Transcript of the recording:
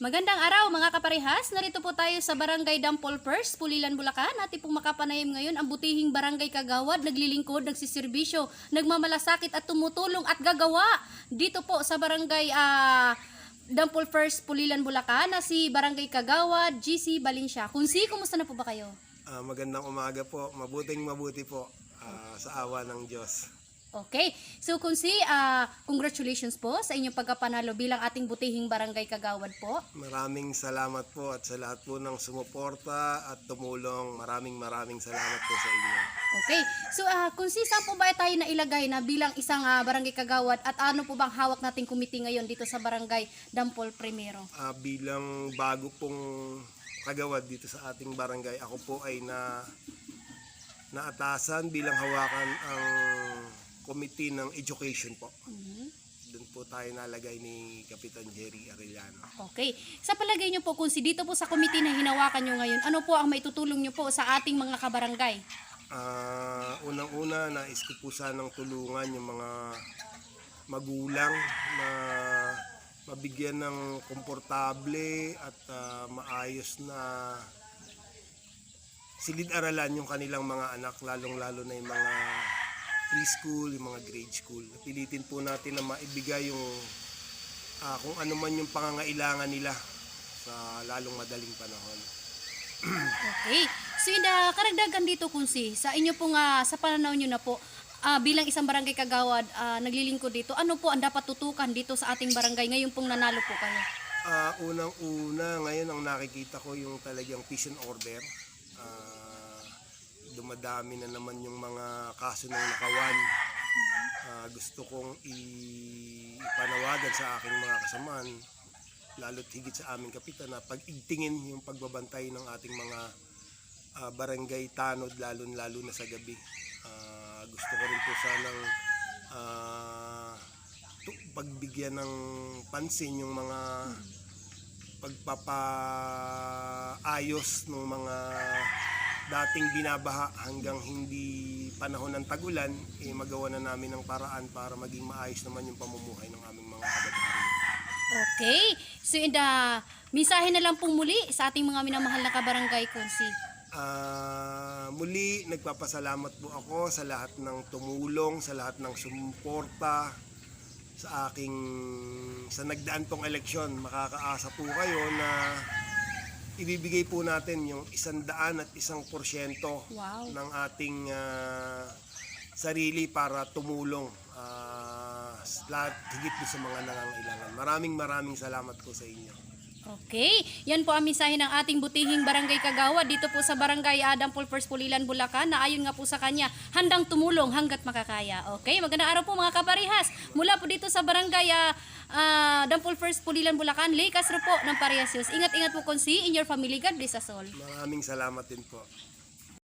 Magandang araw mga kaparehas, narito po tayo sa Barangay Dampol First, Pulilan, Bulacan. Ating pong makapanayam ngayon ang butihing barangay kagawad, naglilingkod, nagsisirbisyo, nagmamalasakit at tumutulong at gagawa dito po sa Barangay Dampol First, Pulilan, Bulacan na si Barangay Kagawad GC Valencia. Kunsi, kumusta na po ba kayo? Magandang umaga po, mabuti po sa awa ng Diyos. Okay, so Kunsi, congratulations po sa inyong pagkapanalo bilang ating butihing barangay kagawad po. Maraming salamat po at sa lahat po ng sumuporta at tumulong. Maraming salamat po sa inyo. Okay, so Kunsi, saan po ba tayo nailagay na bilang isang barangay kagawad at ano po bang hawak nating committee ngayon dito sa Barangay Dampol Primero? Bilang bago pong kagawad dito sa ating barangay, ako po ay naatasan bilang hawakan ang committee ng education po. Doon po tayo nalagay ni Kapitan Jerry Arellano. Okay. Sa palagay niyo po, Kunsi, dito po sa committee na hinawakan niyo ngayon, ano po ang maitutulong niyo po sa ating mga kabarangay? Unang-una, nais ko po sanang tulungan yung mga magulang na mabigyan ng komportable at maayos na silid-aralan yung kanilang mga anak, lalong-lalo na yung mga preschool, yung mga grade school. Pilitin po natin na maibigay yung kung ano man yung pangangailangan nila sa lalong madaling panahon. Okay. So karagdagan dito, Kunsi, sa inyo pong sa pananaw niyo na po, bilang isang barangay kagawad, naglilingkod dito, ano po ang dapat tutukan dito sa ating barangay ngayon pong nanalo po kayo? Unang-una, ngayon ang nakikita ko yung talagang peace and order. Dumadami na naman yung mga kaso ng nakawan. Gusto kong ipanawagan sa aking mga kasamaan, lalo't higit sa aming kapitan, na pag-igtingin yung pagbabantay ng ating mga barangay tanod, lalo na sa gabi. Gusto ko rin po sanang pagbigyan ng pansin yung mga pagpapaayos ng mga dating binabaha hanggang hindi panahon ng tagulan, magawa na namin ng paraan para maging maayos naman yung pamumuhay ng aming mga kababayan. Okay. So misahe na lang pong muli sa ating mga minamahal na kabarangay, Kunsi. Muli, nagpapasalamat po ako sa lahat ng tumulong, sa lahat ng sumuporta sa nagdaan pong eleksyon. Makakaasa po kayo na ibibigay po natin yung 101% Wow. ng ating sarili para tumulong lahat higit sa mga nangangailangan. Maraming salamat po sa inyo. Okay, yan po ang mensahe ng ating butihing barangay kagawad dito po sa Barangay Dampol First, Pulilan, Bulacan, na ayon nga po sa kanya, handang tumulong hanggat makakaya. Okay, magandang araw po mga kaparehas. Mula po dito sa Barangay Dampol First, Pulilan, Bulacan, Lay Castro po ng Pariasios. Ingat-ingat po, Kunsi, in your family. God bless us all. Maraming salamat din po.